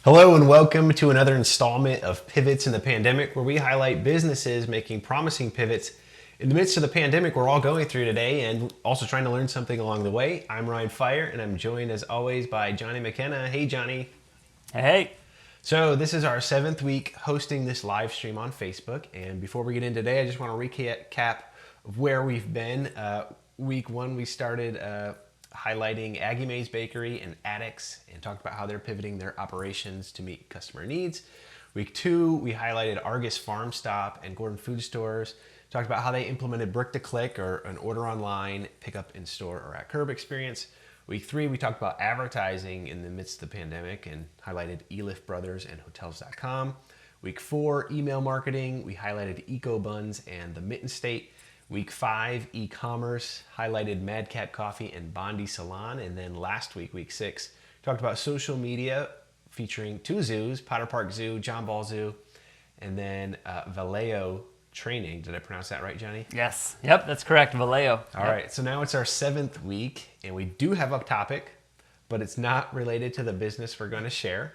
Hello and welcome to another installment of Pivots in the Pandemic, where we highlight businesses making promising pivots in the midst of the pandemic we're all going through today and also trying to learn something along the way. I'm Ryan Feyer and I'm joined as always by Johnny McKenna. Hey Johnny. Hey. So this is our 7th week hosting this live stream on Facebook, and before we get into today, I just want to recap of where we've been. Week 1 we started highlighting Aggie Mae's Bakery and Addicts and talked about how they're pivoting their operations to meet customer needs. Week 2, we highlighted Argus Farm Stop and Gordon Food Stores, talked about how they implemented brick-to-click, or an order online, pick up in store or at curb experience. Week 3, we talked about advertising in the midst of the pandemic and highlighted Eliff Brothers and Hotels.com. Week 4, email marketing, we highlighted Eco Buns and the Mitten State. Week 5, e-commerce, highlighted Madcap Coffee and Bondi Salon. And then last week, week 6, talked about social media featuring 2 zoos, Potter Park Zoo, John Ball Zoo, and then Vallejo Training. Did I pronounce that right, Johnny? Yes. Yep, that's correct. Vallejo. All right, so now it's our 7th week, and we do have a topic, but it's not related to the business we're going to share.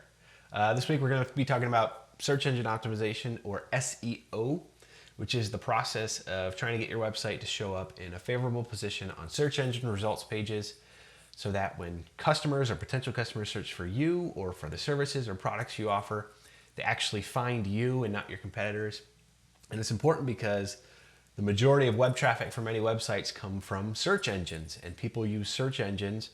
This week, we're going to be talking about search engine optimization, or SEO, which is the process of trying to get your website to show up in a favorable position on search engine results pages so that when customers or potential customers search for you or for the services or products you offer, they actually find you and not your competitors. And it's important because the majority of web traffic for many websites come from search engines, and people use search engines.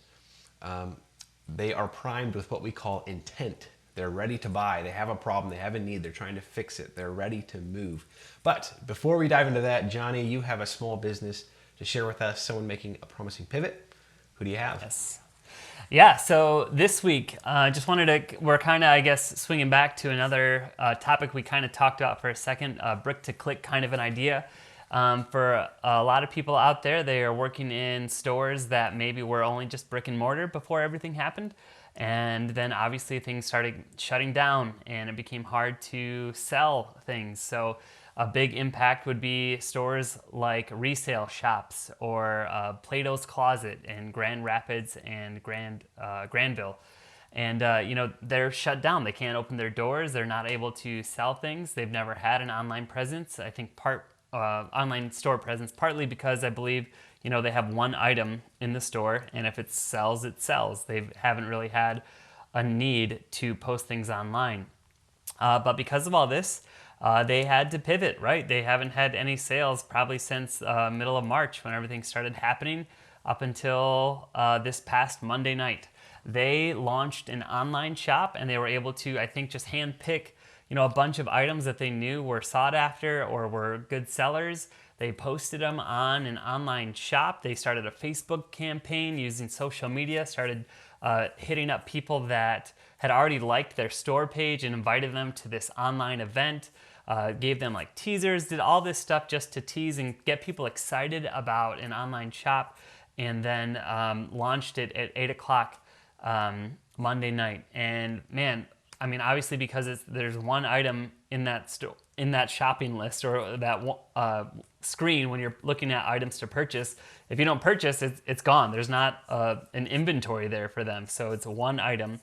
They are primed with what we call intent. They're ready to buy. They have a problem. They have a need. They're trying to fix it. They're ready to move. But before we dive into that, Johnny, you have a small business to share with us, someone making a promising pivot. Who do you have? Yes. Yeah, so this week, we're kind of, I guess, swinging back to another topic we kind of talked about for a second, brick-to-click kind of an idea. For a lot of people out there, they are working in stores that maybe were only just brick and mortar before everything happened. And then obviously things started shutting down and it became hard to sell things. So a big impact would be stores like resale shops or Plato's Closet in Grand Rapids and Granville. And they're shut down. They can't open their doors. They're not able to sell things. They've never had an online presence. I think online store presence, partly because I believe they have one item in the store, and if it sells, it sells. They haven't really had a need to post things online. But because of all this, they had to pivot, right? They haven't had any sales probably since middle of March when everything started happening up until this past Monday night. They launched an online shop, and they were able to, I think, just handpick a bunch of items that they knew were sought after or were good sellers. They posted them on an online shop. They started a Facebook campaign using social media, started hitting up people that had already liked their store page and invited them to this online event, gave them like teasers, did all this stuff just to tease and get people excited about an online shop, and then launched it at 8 o'clock Monday night. And man, I mean, obviously because there's one item in that shopping list or that screen when you're looking at items to purchase. If you don't purchase, it's gone. There's not an inventory there for them, so it's one item.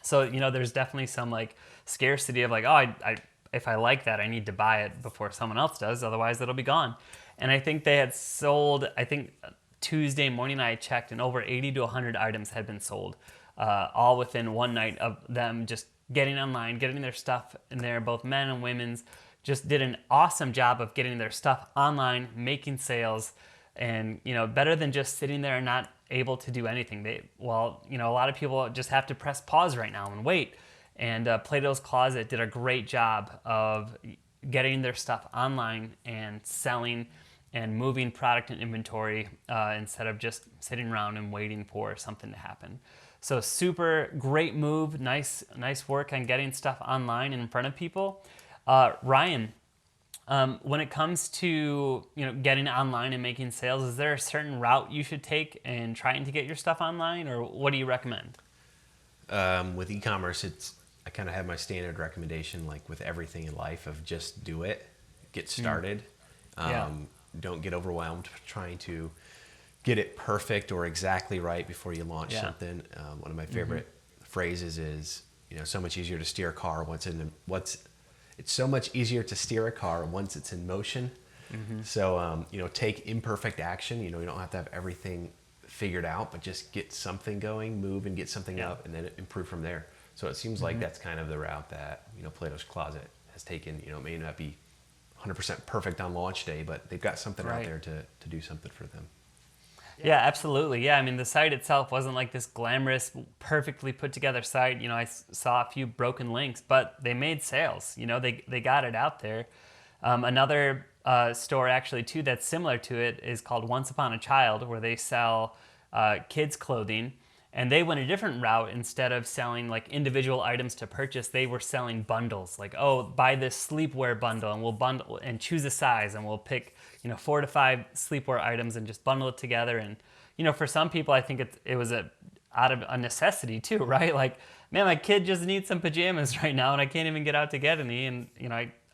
So there's definitely some like scarcity of like, oh, if I like that, I need to buy it before someone else does. Otherwise, it'll be gone. And I think they had sold. I think Tuesday morning I checked, and over 80 to 100 items had been sold, all within one night of them just getting online, getting their stuff in there. Both men and women's just did an awesome job of getting their stuff online, making sales, and better than just sitting there and not able to do anything. A lot of people just have to press pause right now and wait. And Plato's Closet did a great job of getting their stuff online and selling and moving product and inventory instead of just sitting around and waiting for something to happen. So super great move, nice work on getting stuff online and in front of people. Ryan, when it comes to getting online and making sales, is there a certain route you should take in trying to get your stuff online, or what do you recommend? With e-commerce, I kind of have my standard recommendation, like with everything in life, of just do it, get started. Don't get overwhelmed trying to get it perfect or exactly right before you launch something. One of my favorite phrases is, so much easier to steer a car it's so much easier to steer a car once it's in motion. So, take imperfect action. You don't have to have everything figured out, but just get something going, move and get something up, and then improve from there. So it seems like that's kind of the route that, Plato's Closet has taken. It may not be 100% perfect on launch day, but they've got something out there to do something for them. Yeah, absolutely. Yeah, I mean, the site itself wasn't like this glamorous, perfectly put together site. I saw a few broken links, but they made sales. They got it out there. Another store actually too that's similar to it is called Once Upon a Child, where they sell kids clothing, and they went a different route. Instead of selling like individual items to purchase, they were selling bundles. Like, oh, buy this sleepwear bundle, and we'll bundle and choose a size, and we'll pick 4 to 5 sleepwear items and just bundle it together. And for some people, I think it was out of a necessity too, right? Like, man, my kid just needs some pajamas right now, and I can't even get out to get any. And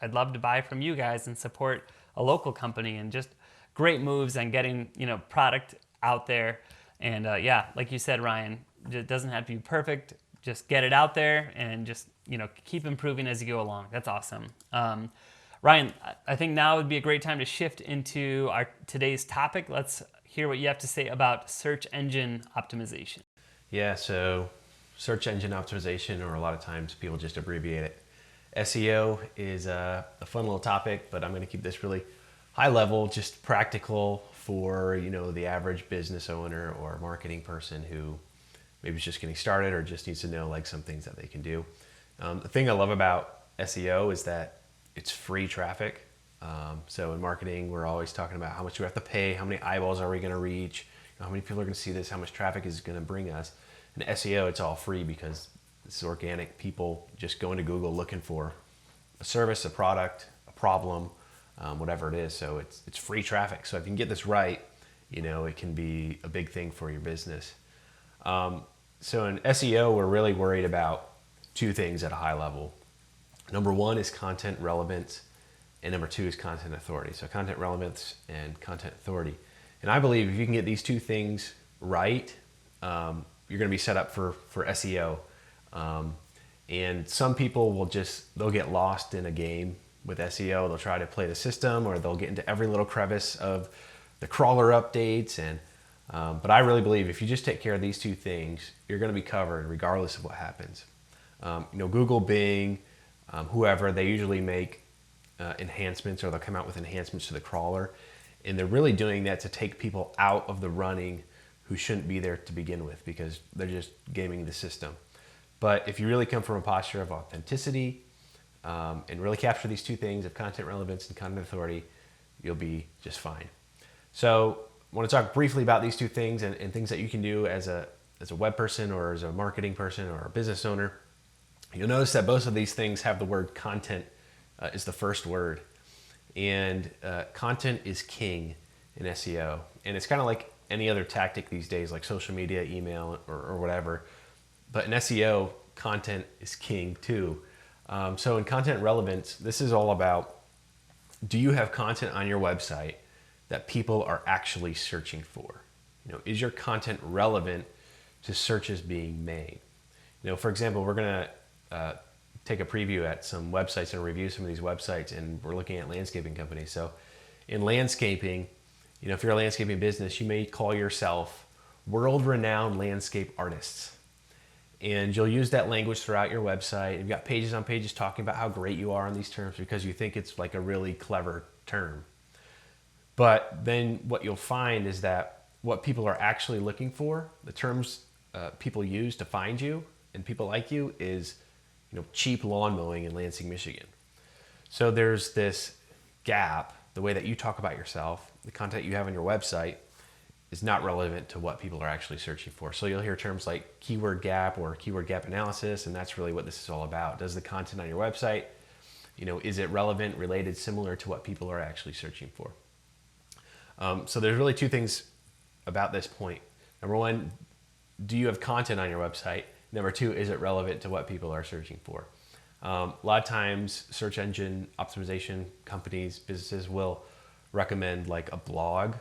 I'd love to buy from you guys and support a local company, and just great moves and getting product out there. And like you said, Ryan, it doesn't have to be perfect. Just get it out there and just keep improving as you go along. That's awesome. Ryan, I think now would be a great time to shift into our today's topic. Let's hear what you have to say about search engine optimization. Yeah, so search engine optimization, or a lot of times people just abbreviate it. SEO is a fun little topic, but I'm going to keep this really high level, just practical for the average business owner or marketing person who maybe is just getting started or just needs to know like some things that they can do. The thing I love about SEO is that it's free traffic. So in marketing, we're always talking about how much we have to pay, how many eyeballs are we going to reach, how many people are going to see this, how much traffic is going to bring us. In SEO, it's all free because this is organic. People just go into Google looking for a service, a product, a problem, whatever it is. So it's free traffic. So if you can get this right, it can be a big thing for your business. So in SEO, we're really worried about 2 things at a high level. Number 1 is content relevance, and number 2 is content authority. So content relevance and content authority. And I believe if you can get these 2 things right, you're going to be set up for SEO. And some people they'll get lost in a game with SEO. They'll try to play the system, or they'll get into every little crevice of the crawler updates. But I really believe if you just take care of these 2 things, you're going to be covered regardless of what happens. Google, Bing, whoever, they usually make enhancements, or they'll come out with enhancements to the crawler. And they're really doing that to take people out of the running who shouldn't be there to begin with, because they're just gaming the system. But if you really come from a posture of authenticity and really capture these 2 things of content relevance and content authority, you'll be just fine. So I want to talk briefly about these 2 things and things that you can do as a web person, or as a marketing person, or a business owner. You'll notice that both of these things have the word content is the first word. And content is king in SEO. And it's kind of like any other tactic these days, like social media, email, or whatever. But in SEO, content is king too. So in content relevance, this is all about, do you have content on your website that people are actually searching for? Is your content relevant to searches being made? For example, we're going to take a preview at some websites and review some of these websites, and we're looking at landscaping companies. So in landscaping, if you're a landscaping business, you may call yourself world-renowned landscape artists. And you'll use that language throughout your website. You've got pages on pages talking about how great you are on these terms because you think it's like a really clever term. But then what you'll find is that what people are actually looking for, the terms people use to find you and people like you, is cheap lawn mowing in Lansing, Michigan. So there's this gap. The way that you talk about yourself, the content you have on your website, is not relevant to what people are actually searching for. So you'll hear terms like keyword gap or keyword gap analysis, and that's really what this is all about. Does the content on your website, is it relevant, related, similar to what people are actually searching for? So there's really 2 things about this point. Number 1, do you have content on your website? Number 2, is it relevant to what people are searching for? A lot of times search engine optimization companies, businesses will recommend like a blog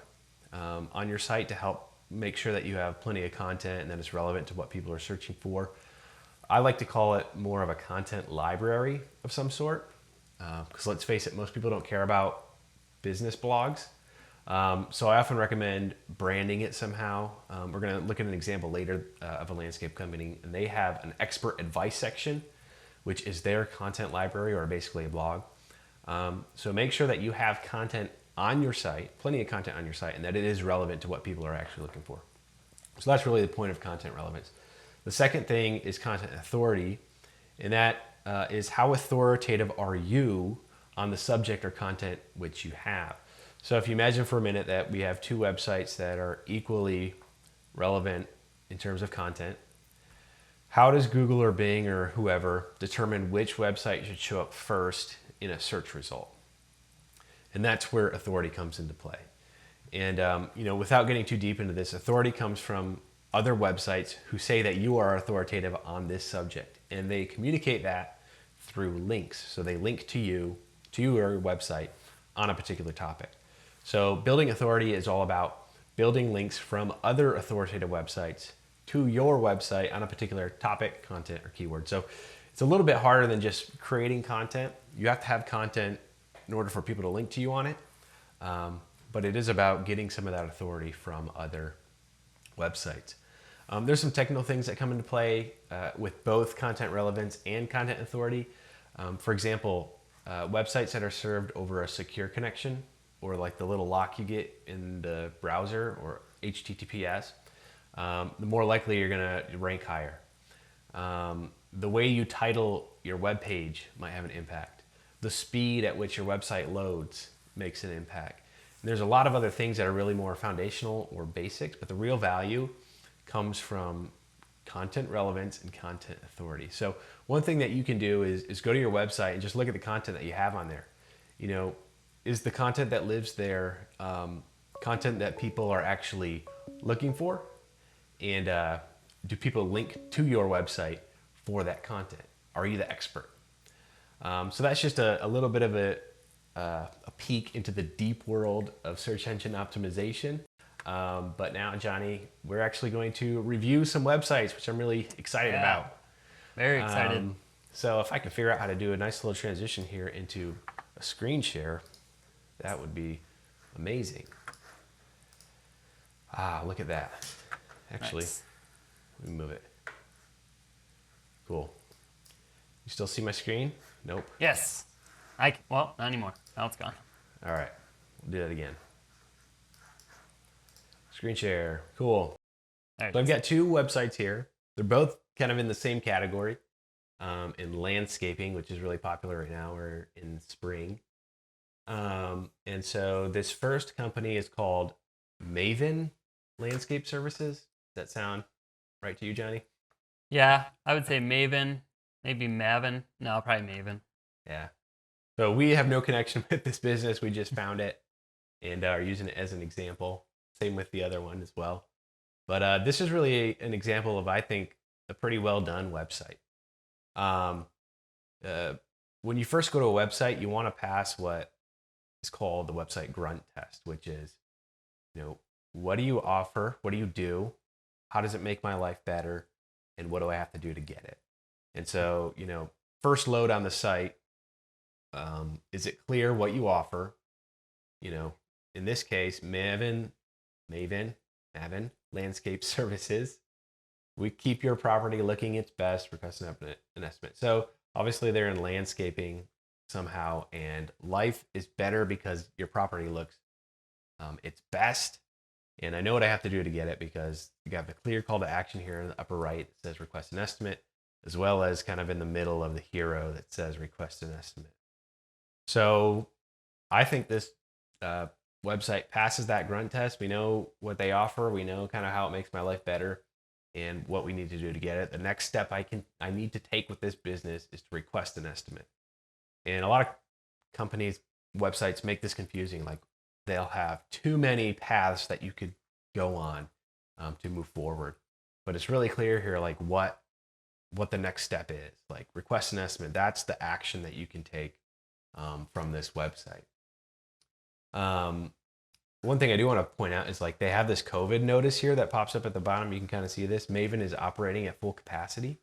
on your site to help make sure that you have plenty of content and that it's relevant to what people are searching for. I like to call it more of a content library of some sort. Because let's face it, most people don't care about business blogs. So I often recommend branding it somehow. We're going to look at an example later of a landscape company, and they have an expert advice section, which is their content library or basically a blog. So make sure that you have content on your site, plenty of content on your site, and that it is relevant to what people are actually looking for. So that's really the point of content relevance. The second thing is content authority, and that is how authoritative are you on the subject or content which you have. So if you imagine for a minute that we have two websites that are equally relevant in terms of content, how does Google or Bing or whoever determine which website should show up first in a search result? And that's where authority comes into play. And without getting too deep into this, authority comes from other websites who say that you are authoritative on this subject, and they communicate that through links. So they link to you, to your website on a particular topic. So building authority is all about building links from other authoritative websites to your website on a particular topic, content, or keyword. So it's a little bit harder than just creating content. You have to have content in order for people to link to you on it. But it is about getting some of that authority from other websites. There's some technical things that come into play with both content relevance and content authority. For example, websites that are served over a secure connection, or like the little lock you get in the browser, or HTTPS, the more likely you're going to rank higher. The way you title your web page might have an impact. The speed at which your website loads makes an impact. And there's a lot of other things that are really more foundational or basics, but the real value comes from content relevance and content authority. So one thing that you can do is go to your website and just look at the content that you have on there. Is the content that lives there content that people are actually looking for? And do people link to your website for that content? Are you the expert? So that's just a little bit of a peek into the deep world of search engine optimization. But now, Johnny, we're actually going to review some websites, which I'm really excited about. Very excited. So if I could figure out how to do a nice little transition here into a screen share, that would be amazing. Look at that. Actually, Nice. let me move it. Cool. You still see my screen? Nope. Yes. Well, not anymore. Now it's gone. All right, we'll do that again. Screen share, cool. There it So I've is. got two websites here. They're both kind of in the same category, in landscaping, which is really popular right now. We're in spring. And so this first company is called Maven Landscape Services. Does that sound right to you, Johnny? Yeah, I would say Maven, maybe Mavin. No, probably Maven. Yeah. So we have no connection with this business. We just found it and are using it as an example. Same with the other one as well. But this is really an example of, I think, a pretty well done website. When you first go to a website, you want to pass what is called the website grunt test, which is, what do you offer? What do you do? How does it make my life better? And what do I have to do to get it? And so, first load on the site, is it clear what you offer? In this case, Maven Landscape Services. We keep your property looking its best, request an estimate. So obviously they're in landscaping somehow, and life is better because your property looks its best. And I know what I have to do to get it, because you got the clear call to action here in the upper right that says request an estimate, as well as kind of in the middle of the hero that says request an estimate. So I think this website passes that grunt test. We know what they offer. We know kind of how it makes my life better and what we need to do to get it. The next step I need to take with this business is to request an estimate. And a lot of companies, websites make this confusing. Like, they'll have too many paths that you could go on to move forward. But it's really clear here, like what the next step is. Like, request an estimate. That's the action that you can take from this website. One thing I do want to point out is, like, they have this COVID notice here that pops up at the bottom. You can kind of see this. Maven is operating at full capacity.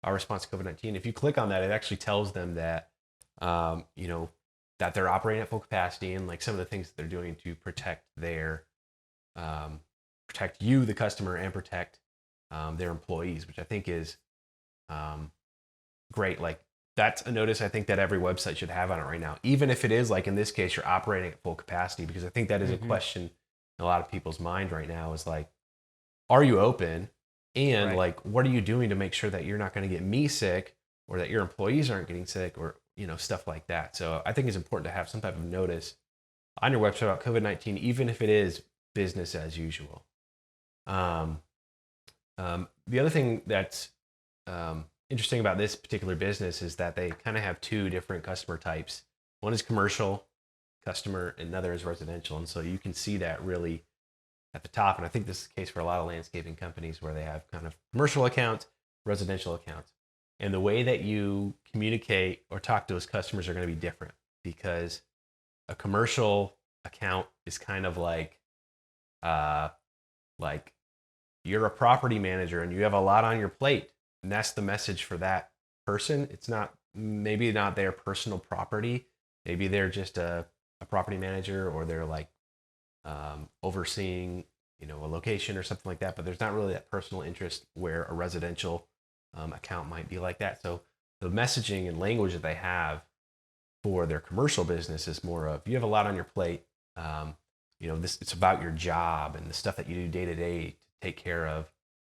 our response to COVID-19. If you click on that, it actually tells them that, that they're operating at full capacity, and like some of the things that they're doing to protect protect you, the customer, and protect their employees, which I think is great. Like that's a notice I think that every website should have on it right now, even if it is like in this case you're operating at full capacity, because I think that is a question in a lot of people's mind right now is like, are you open? And Right. like, what are you doing to make sure that you're not going to get me sick, or that your employees aren't getting sick, or stuff like that. So I think it's important to have some type of notice on your website about COVID-19, even if it is business as usual. The other thing that's interesting about this particular business is that they kind of have two different customer types. One is commercial customer, and another is residential. And so you can see that really at the top. And I think this is the case for a lot of landscaping companies where they have kind of commercial accounts, residential accounts. And the way that you communicate or talk to those customers are going to be different, because a commercial account is kind of like you're a property manager and you have a lot on your plate, and that's the message for that person. It's not, maybe not their personal property. Maybe they're just a property manager, or they're like overseeing a location or something like that, but there's not really that personal interest where a residential account might be like that. So the messaging and language that they have for their commercial business is more of, you have a lot on your plate. This, it's about your job and the stuff that you do day to day to take care of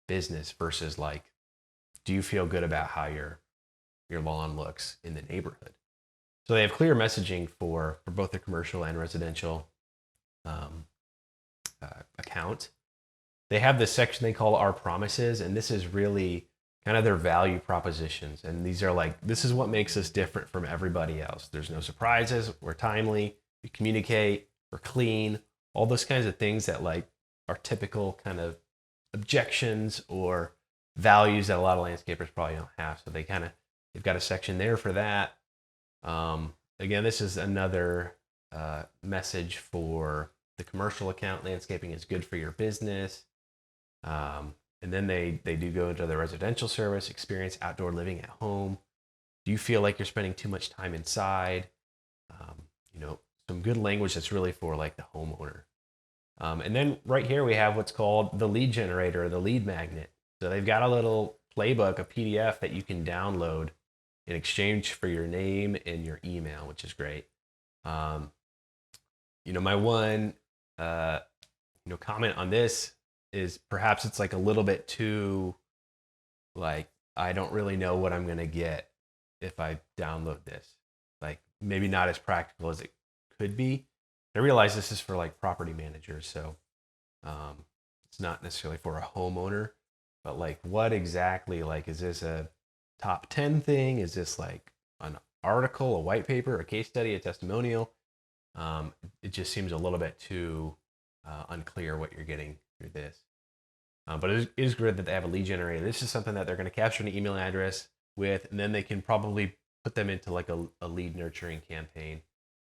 business, versus like, do you feel good about how your lawn looks in the neighborhood? So they have clear messaging for both the commercial and residential account. They have this section they call our promises, and this is really kind of their value propositions. And these are like, this is what makes us different from everybody else. There's no surprises. We're timely. We communicate. We're clean. All those kinds of things that like are typical kind of objections or values that a lot of landscapers probably don't have. So they've got a section there for that. Again, this is another message for the commercial account. Landscaping is good for your business. And then they do go into the residential service, experience outdoor living at home. Do you feel like you're spending too much time inside? Some good language that's really for like the homeowner. And then right here we have what's called the lead generator, or the lead magnet. So they've got a little playbook, a PDF that you can download in exchange for your name and your email, which is great. My one comment on this is perhaps it's like a little bit too, like, I don't really know what I'm going to get if I download this. Like, maybe not as practical as it could be. I realize this is for like property managers, so it's not necessarily for a homeowner, but like, what exactly, like, is this a top 10 thing? Is this like an article, a white paper, a case study, a testimonial? It just seems a little bit too unclear what you're getting through this. But it is good that they have a lead generator. This is something that they're going to capture an email address with, and then they can probably put them into like a lead nurturing campaign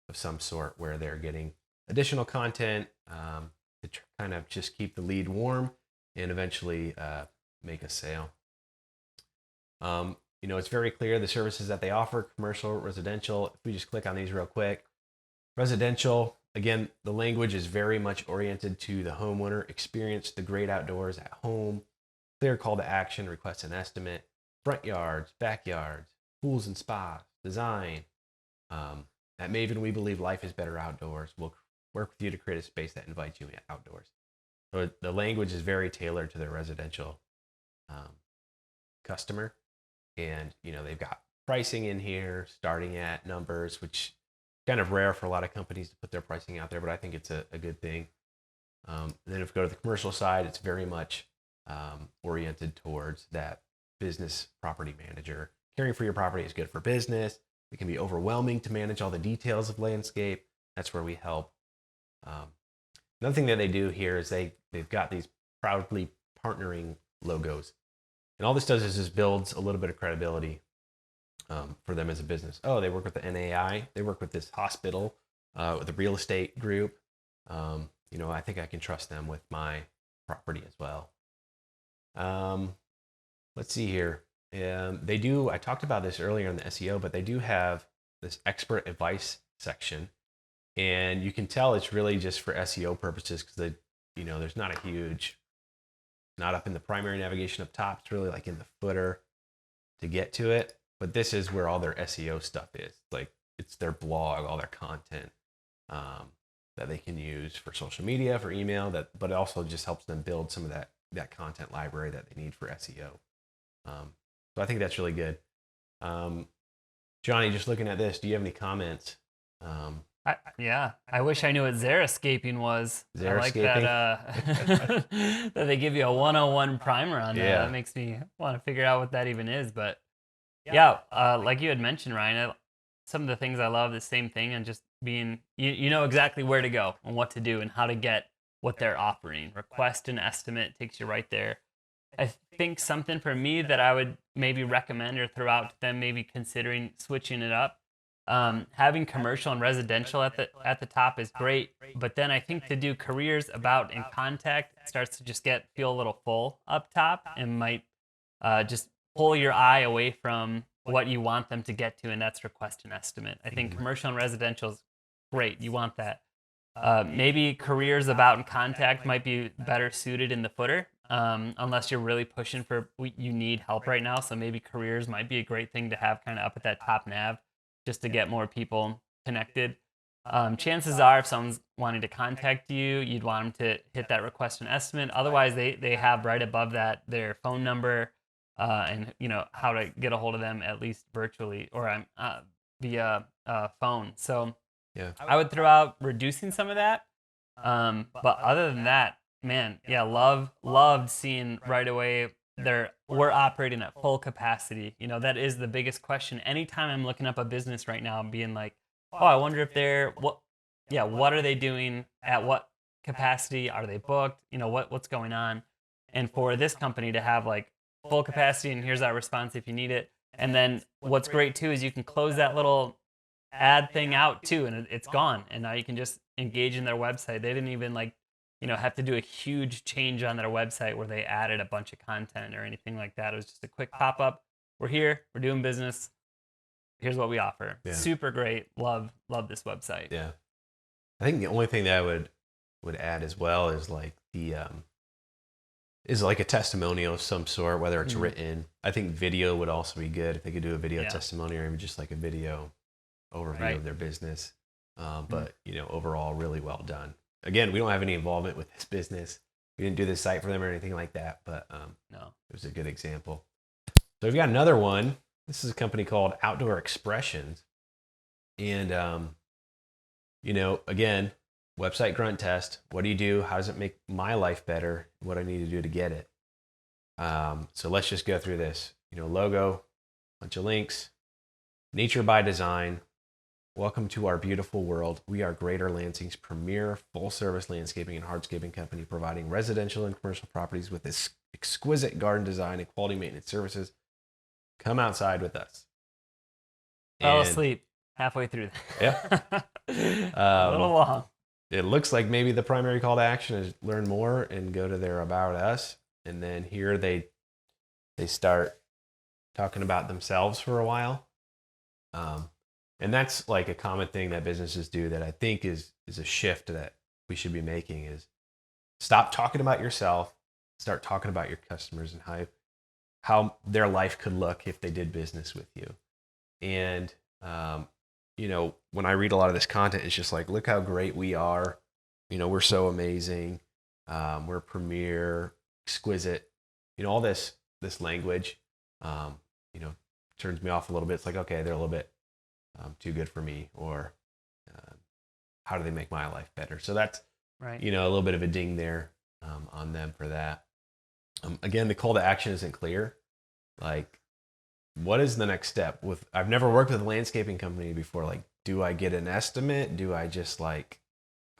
of some sort, where they're getting additional content to kind of just keep the lead warm and eventually make a sale. It's very clear the services that they offer: commercial, residential. If we just click on these real quick, residential, again, the language is very much oriented to the homeowner. Experience the great outdoors at home. Clear call to action: request an estimate. Front yards, backyards, pools and spas, design. At Maven, we believe life is better outdoors. We'll work with you to create a space that invites you outdoors. So the language is very tailored to their residential customer. And, they've got pricing in here, starting at numbers, which is kind of rare for a lot of companies to put their pricing out there, but I think it's a good thing. And then if we go to the commercial side, it's very much oriented towards that business property manager. Caring for your property is good for business. It can be overwhelming to manage all the details of landscape. That's where we help. Another thing that they do here is they've got these proudly partnering logos. And all this does is just builds a little bit of credibility for them as a business. Oh, they work with the NAI. They work with this hospital, with a real estate group. I think I can trust them with my property as well. Let's see here. They do, I talked about this earlier in the SEO, but they do have this expert advice section. And you can tell it's really just for SEO purposes because there's not a huge, not up in the primary navigation up top. It's really like in the footer to get to it. But this is where all their SEO stuff is. Like it's their blog, all their content that they can use for social media, for email. But it also just helps them build some of that content library that they need for SEO. So I think that's really good. Johnny, just looking at this, do you have any comments? I wish I knew what Xeriscaping was. I like Xeriscaping? that that they give you a 101 primer on that. Yeah. That makes me want to figure out what that even is. But yeah, like you had mentioned, Ryan, some of the things I love, the same thing, and just being, you know exactly where to go and what to do and how to get what they're offering. Request an estimate takes you right there. I think something for me that I would maybe recommend or throw out to them, maybe considering switching it up. Having commercial and residential at the top is great, but then I think to do careers, about, and contact, it starts to just feel a little full up top and might just pull your eye away from what you want them to get to, and that's request an estimate. I think commercial and residential is great. You want that. Maybe careers, about, and contact might be better suited in the footer, unless you're really pushing for, you need help right now. So maybe careers might be a great thing to have kind of up at that top nav just to get more people connected. Chances are if someone's wanting to contact you, you'd want them to hit that request an estimate. Otherwise, they have right above that their phone number and how to get a hold of them, at least virtually or via phone. So Yeah. I would throw out reducing some of that. But other than that, man, yeah, loved seeing right away we're operating at full capacity. That is the biggest question. Anytime I'm looking up a business right now, I'm being like, oh, I wonder if what are they doing? At what capacity? Are they booked? What's going on? And for this company to have like full capacity, and here's our response if you need it. And then what's great too is you can close that little ad thing out too, and it's gone. And now you can just engage in their website. They didn't even have to do a huge change on their website where they added a bunch of content or anything like that. It was just a quick pop up. We're here. We're doing business. Here's what we offer. Yeah. Super great. Love this website. Yeah. I think the only thing that I would add as well is like is like a testimonial of some sort, whether it's written. I think video would also be good if they could do a video testimonial or even just like a video overview of their business. But overall, really well done. Again, we don't have any involvement with this business. We didn't do this site for them or anything like that, but No. it was a good example. So we've got another one. This is a company called Outdoor Expressions. And, again, website grunt test. What do you do? How does it make my life better? What do I need to do to get it? So let's just go through this. Logo, bunch of links, nature by design. Welcome to our beautiful world. We are Greater Lansing's premier full-service landscaping and hardscaping company, providing residential and commercial properties with this exquisite garden design and quality maintenance services. Come outside with us. Fell asleep halfway through that. Yeah. A little long. It looks like maybe the primary call to action is learn more and go to their About Us. And then here they start talking about themselves for a while. And that's like a common thing that businesses do that I think is a shift that we should be making is stop talking about yourself, start talking about your customers and how their life could look if they did business with you. And, when I read a lot of this content, it's just like, look how great we are. We're so amazing. We're premier, exquisite, all this language, turns me off a little bit. It's like, okay, they're a little bit too good for me, or how do they make my life better? So that's right. A little bit of a ding there on them for that. Again, the call to action isn't clear. Like, what is the next step? I've never worked with a landscaping company before. Like, do I get an estimate? Do I just like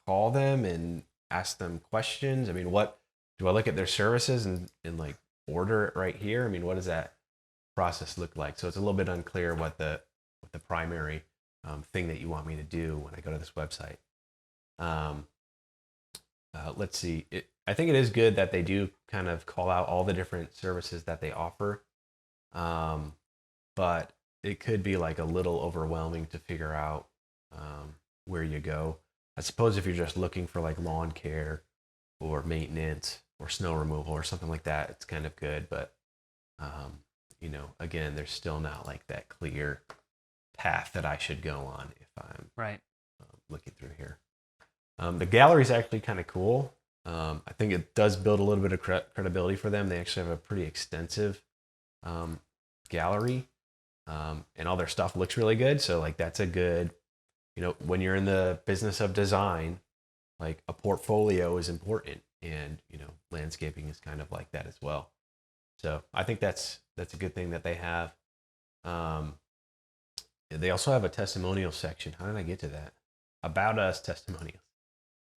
call them and ask them questions? I mean, what do I look at their services and like order it right here? I mean, what does that process look like? So it's a little bit unclear what the primary thing that you want me to do when I go to this website. Let's see. I think it is good that they do kind of call out all the different services that they offer. But it could be like a little overwhelming to figure out where you go. I suppose if you're just looking for like lawn care or maintenance or snow removal or something like that, it's kind of good. But again, there's still not like that clear path that I should go on if I'm Right. looking through here. The gallery is actually kind of cool. I think it does build a little bit of credibility for them. They actually have a pretty extensive gallery, and all their stuff looks really good. So like that's a good, when you're in the business of design, like a portfolio is important, and landscaping is kind of like that as well. So I think that's a good thing that they have. They also have a testimonial section. How did I get to that? About Us testimonials.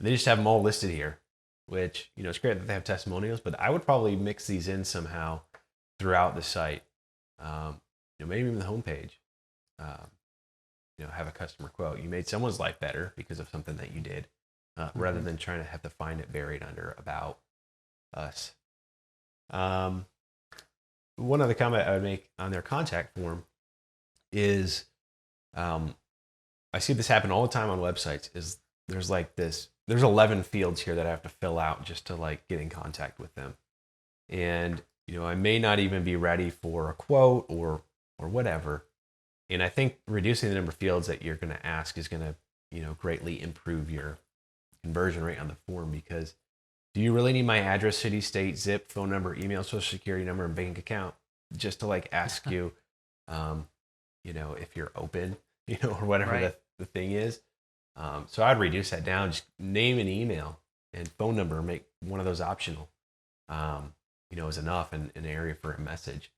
They just have them all listed here, which it's great that they have testimonials, but I would probably mix these in somehow throughout the site. Maybe even the homepage. Have a customer quote. You made someone's life better because of something that you did, rather than trying to have to find it buried under About Us. One other comment I would make on their contact form is, I see this happen all the time on websites. Is there's 11 fields here that I have to fill out just to like get in contact with them, and I may not even be ready for a quote or whatever. And I think reducing the number of fields that you're going to ask is going to greatly improve your conversion rate on the form, because do you really need my address, city, state, zip, phone number, email, social security number, and bank account just to like ask you, if you're open, or whatever Right. the thing is. So I'd reduce that down. Just name and email and phone number, make one of those optional, is enough in an area for a message.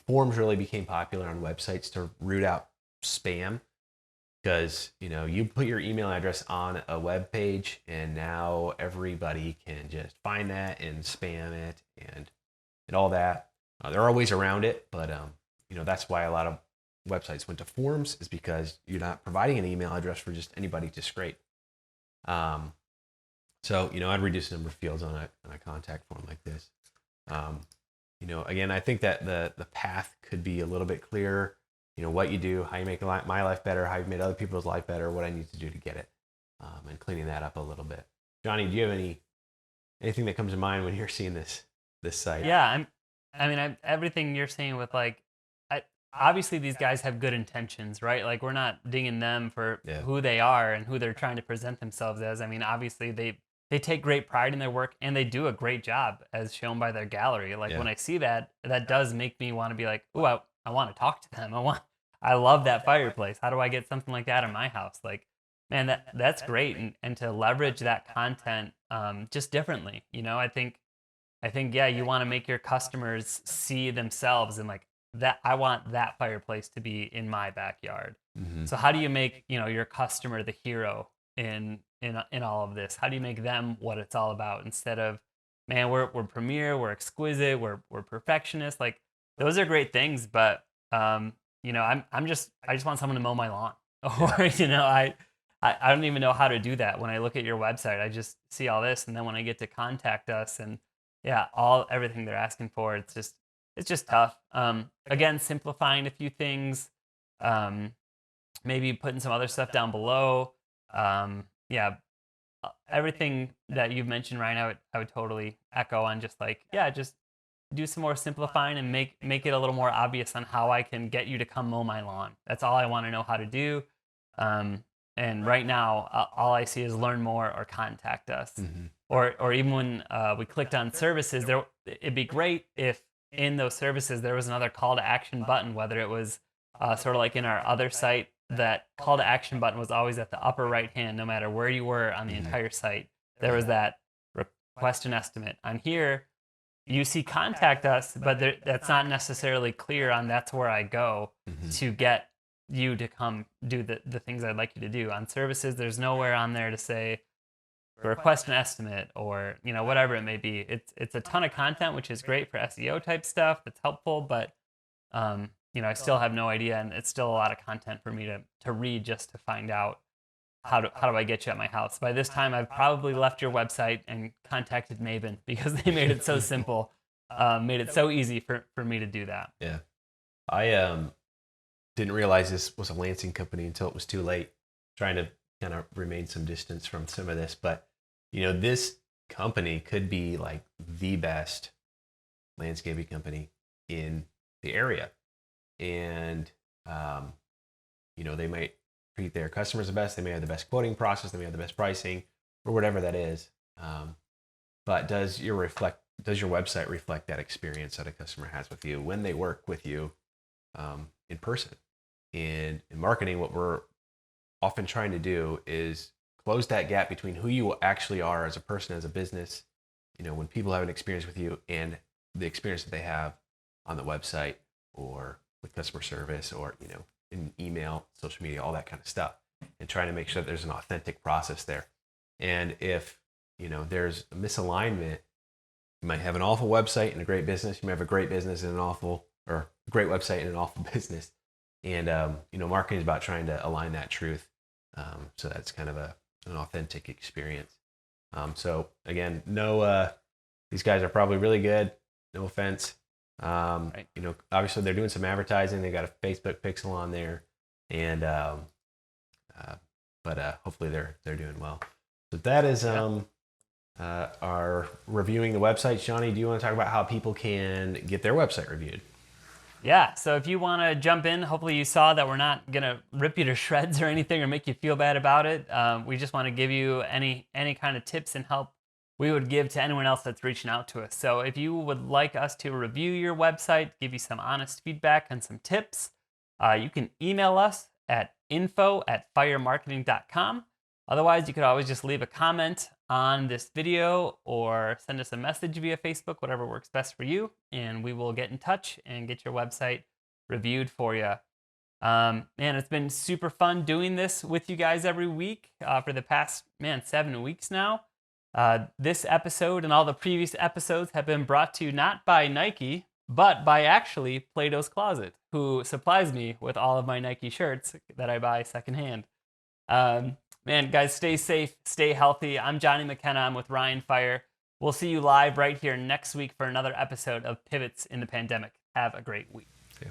Forms really became popular on websites to root out spam, because you put your email address on a web page and now everybody can just find that and spam it and all that. There are ways around it, but that's why a lot of websites went to forms, is because you're not providing an email address for just anybody to scrape. So I'd reduce the number of fields on a contact form like this. Again, I think that the path could be a little bit clearer. What you do, how you make my life better, how you made other people's life better, what I need to do to get it, and cleaning that up a little bit. Johnny, do you have anything that comes to mind when you're seeing this site? Yeah, everything you're saying with like, obviously these guys have good intentions, right? Like we're not dinging them for who they are and who they're trying to present themselves as. I mean, obviously they take great pride in their work and they do a great job as shown by their gallery. Like when I see that does make me want to be like, oh, I want to talk to them. I love that fireplace. How do I get something like that in my house? Like, man, that's great. And to leverage that content just differently, I think, yeah, you want to make your customers see themselves and like that. I want that fireplace to be in my backyard. Mm-hmm. So how do you make, your customer the hero in all of this? How do you make them what it's all about, instead of, man, we're premier, we're exquisite, we're perfectionist. Like those are great things, but I just want someone to mow my lawn. Or I don't even know how to do that. When I look at your website, I just see all this, and then when I get to contact us and everything they're asking for, it's just tough. Again, simplifying a few things, maybe putting some other stuff down below. Everything that you've mentioned, Ryan, I would totally echo on. Just like, just do some more simplifying and make it a little more obvious on how I can get you to come mow my lawn. That's all I want to know how to do. And right now, all I see is learn more or contact us. Mm-hmm. Or even when we clicked on services, it'd be great if in those services there was another call to action button, whether it was sort of like in our other site, that call to action button was always at the upper right hand, no matter where you were on the entire site. There was that request an estimate. On here, you see contact us, but that's not necessarily clear on that's where I go to get you to come do the things I'd like you to do. On services, there's nowhere on there to say request an estimate or whatever it may be. It's a ton of content, which is great for SEO type stuff. That's helpful, but I still have no idea, and it's still a lot of content for me to read just to find out how do I get you at my house. By this time, I've probably left your website and contacted Maven, because they made it so simple, made it so easy for me to do that. Yeah. I didn't realize this was a Lansing company until it was too late. Trying to kind of remain some distance from some of this, but this company could be like the best landscaping company in the area, and they might treat their customers the best. They may have the best quoting process. They may have the best pricing, or whatever that is. But does your website reflect that experience that a customer has with you when they work with you in person? And in marketing, what we're often trying to do is close that gap between who you actually are as a person, as a business, when people have an experience with you and the experience that they have on the website or with customer service or, in email, social media, all that kind of stuff, and trying to make sure that there's an authentic process there. And if, there's a misalignment, you might have an awful website and a great business. You might have a great business and a great website and an awful business. And, marketing is about trying to align that truth. So that's kind of an authentic experience. So again, these guys are probably really good. No offense. Right. Obviously they're doing some advertising. They got a Facebook pixel on there, and but hopefully they're doing well. So that is our reviewing the websites. Johnny, do you want to talk about how people can get their website reviewed? Yeah, so if you want to jump in, hopefully you saw that we're not going to rip you to shreds or anything or make you feel bad about it. We just want to give you any kind of tips and help we would give to anyone else that's reaching out to us. So if you would like us to review your website, give you some honest feedback and some tips, you can email us at info@feyermarketing.com. Otherwise, you could always just leave a comment on this video or send us a message via Facebook, whatever works best for you, and we will get in touch and get your website reviewed for you. Man, it's been super fun doing this with you guys every week for the past, 7 weeks now. This episode and all the previous episodes have been brought to you not by Nike, but by actually Plato's Closet, who supplies me with all of my Nike shirts that I buy secondhand. Man, guys, stay safe, stay healthy. I'm Johnny McKenna. I'm with Ryan Feyer. We'll see you live right here next week for another episode of Pivots in the Pandemic. Have a great week. Yeah.